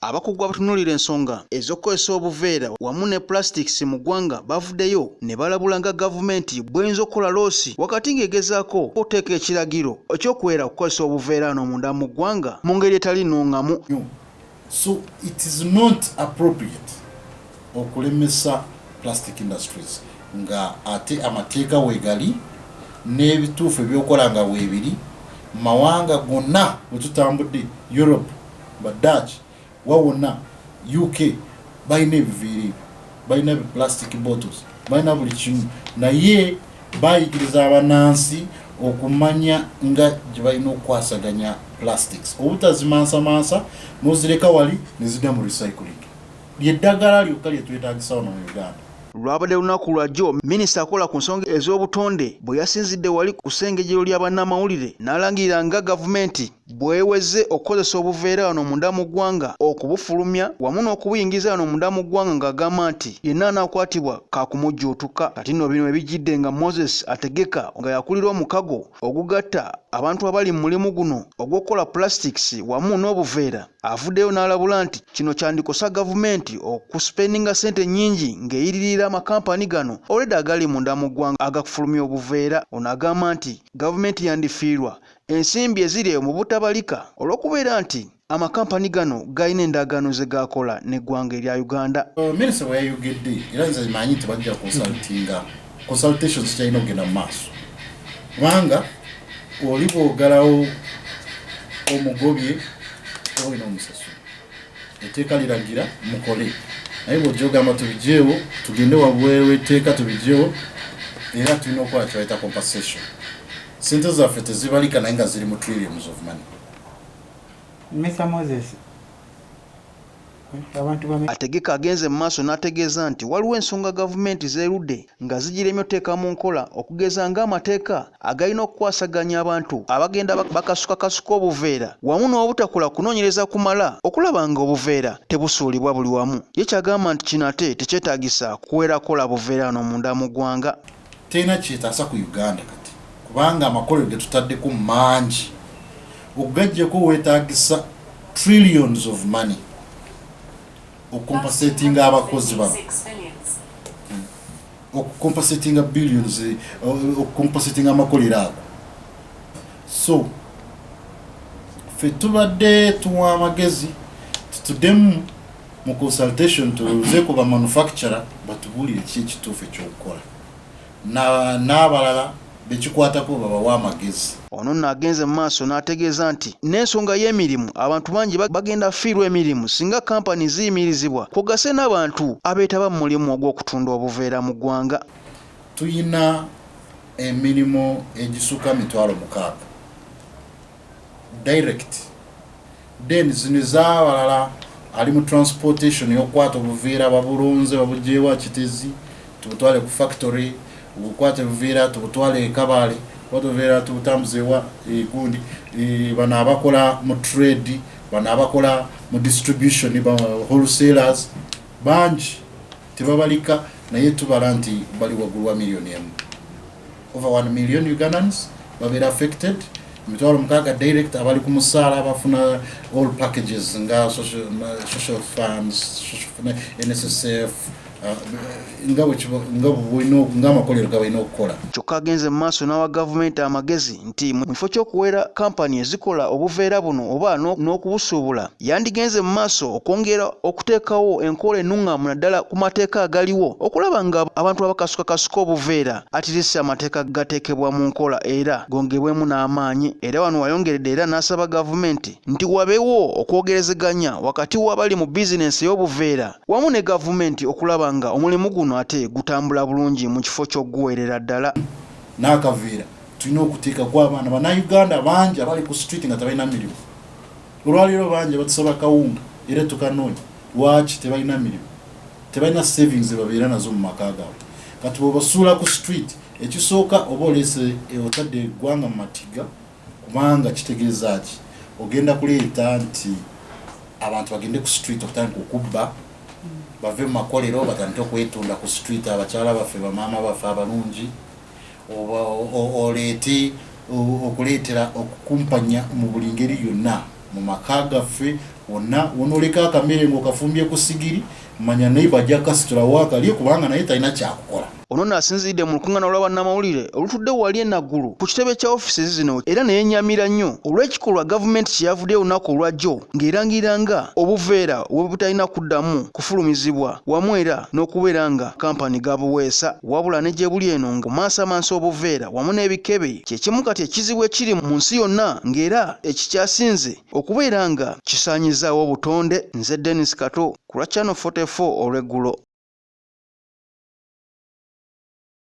Abakugu abatunuulira ensonga ez'okukozesa obuveera wamu ne plastics mu ggwanga bavuddeyo ne balabula nga gavumenti bw'eyinza okukola loosi wakati ng'egezaako okuteeka ekiragiro eky'okuwera okukozesa obuveera wano munda mu ggwanga mu ngeri etali nnungamu. So it is not appropriate okulemesa plastic industries nga ate amateeka weegali n'ebituufu ebyokola nga weebiri mawanga gonna bwe tutambudde Europe ba Dutch wawona UK balina ebiviiri balina plastic bottles balina buli kimu naye bayigiriza abanansi okumanya nga gye balina okukwasaganya plastics obutazimansamansa n'ozireka wali ne zidda mu recycling lyeddagala lyokka lye twetaagisa wano mu Uganda. Lwabadde lunaku lwajjo minisita akola ku nsonga ez'obutonde bwe yasinzidde wali ku ssengejero lya bannamawulire n'alangirira nga gavumenti bweweze okukozesa obuveera wano munda mu ggwanga okubufulumya wamu n'okubuyingiza wano munda mu ggwanga ng'agamba nti yenna anaakwatibwa kaakumujjuutuka. Kati nno bino ebijjidde nga Moses Ategeka nga yakulira omukago ogugatta abantu abali mu mulimu guno ogw'okukola plastics wamu n'obuveera avuddeyo n'alabula nti kino kyandikosa gavumenti okuspendinga ssente nnyingi ng'eyiririra amakampani gano olwedde agali munda mu ggwanga agakufulumya obuveera. Ono agamba nti gavumenti yandifiirwa ensimbi eziri eyo mu butabalika olw'okubeera nti amakampani gano galina endagaano ze gakola n'eggwanga erya Uganda. Minisita bwe yayogedde era nze manyi nti bajja consultinga consultations kyalina okugenda mu maaso kubanga oli bw'ogalawo omugobye olina omusasula etteeka liragira mukole naye bw'ojja ogamba tubigyewo tugende wabweru etteeka tubigyewo era tulina okukola kybayita compensation. Sente zaffe tezibalika naye nga ziri mu trillions of money. Mr. Moses Ategeka agenze mu maaso n'ategeeza nti waliwo ensonga gavumenti zeerudde nga zigiremye oteeka mu nkola okugeza ng'amateeka agalina okukwasaganya abantu abagenda bakasukakasuka obuveera wamu n'obutakola kunoonyereza kumala okulaba nga obuveera tebusuulibwa buli wamu. Ye kyagamba nti kino ate tekyetaagisa kuwera kola buveera wano munda mu ggwanga. Terina kyetaasa ku Uganda kati kubanga amakolero ge tutaddeko mangi okugaggyeko weetaagisa trillions of money okumpensatinga abakozi bano okumpensatinga billions okumpensatinga amakolero ago. So ffe tubadde tuwa amagezi tutuddemu mu consultation tuze ku ba manufacturer batubuulire ki ekituufu ekyokukola n'abalala bekikwatako babawa amagezi. Ono n'agenze mu maaso n'ategeeza nti n'ensonga y'emirimu abantu bangi bagenda fiirwa emirimu singa kampani ziyimirizibwa kugase n'abantu abeetaba mu mulimu ogw'okutunda obuveera mu ggwanga. Tuyina emirimu egisuka 6,000 direct then zino z'abalala ali mu transportation y'okukwata obuveera babulunze babugyeewo Kitezi tubutwale ku factory ubukwate buveera tubutwale Kabale obuveera tubutambuzeewa gundi bano abakola mu trade bano abakola mu distribution wholesalers bangi tebabalika naye tubala nti bali waggulu wa millioni emu. Over 1 million Ugandans babeera affected. 6,000 direct abali ku musaala abafuna all packages nga social funds NSSF ng'amakolero gabalina okukola. Kyokka agenze mu maaso n'awa gavumenti amagezi nti mu kifo ky'okuweera kampani ezikola obuveera buno oba n'okubusuubula yandigenze mu maaso okwongera okuteekawo enkola ennungamu naddala ku mateeka agaliwo okulaba nga abantu abakasukakasuka obuveera atirisi amateeka gateekebwa mu nkola era gongebwemu n'amaanyi. Era wano wayongeredde era n'asaba gavumenti nti wabeewo okwogerezeganya wakati w'abali mu bizinensi y'obuveera wamu ne gavumenti okulaba nga omulimu guno ate gutambula bulungi mu kifo ky'okuguweerera ddala. N'akaveera tulina okuteeka ku abaana bannayuganda bangi abali ku street nga tebalina mirimu. Olwaleero bangi batusaba kawunga era tukanoonya lwaki tebalina mirimu tebalina savings babeera nazo mu maka gaabwe. Kati bw'obasuula ku street ekisooka oba oleese otadde eggwanga mu matiga kubanga kitegeeza ki ogenda kuleeta nti abantu bagende ku street okutandika okubba bave mu makolero batandike okwetunda ku street abakyala baffe bamaama baffe abalungi oleete okuleetera okukumpanya mu buli ngeri yonna mu maka gaffe wonna wonoleka akamere ng'okafumbye ku sigiri manya naye bajja kasitula waakali kubanga naye talina kyakukola. Ono n'asinzidde mu lukuŋŋaana lwa bannamawulire olutudde wali enaggulu ku kitebe kya ofiisi zino era ne yennyamira nnyo olw'ekikolwa gavumenti kye yavudde olunaku olwajjo ng'erangirira nga obuveera bwe butalina kuddamu kufulumizibwa wamu era n'okubeera nga kampani gabuweesa wabula ne gye buli eno nga maasamaaso obuveera wamu n'ebikebe kye kimu kati ekizibu ekiri mu nsi yonna ng'era ekikyasinze okubeera nga kisaanyizaawo obutonde. Nze Dennis Kato ku lwa Channel 44 olw'eggulo.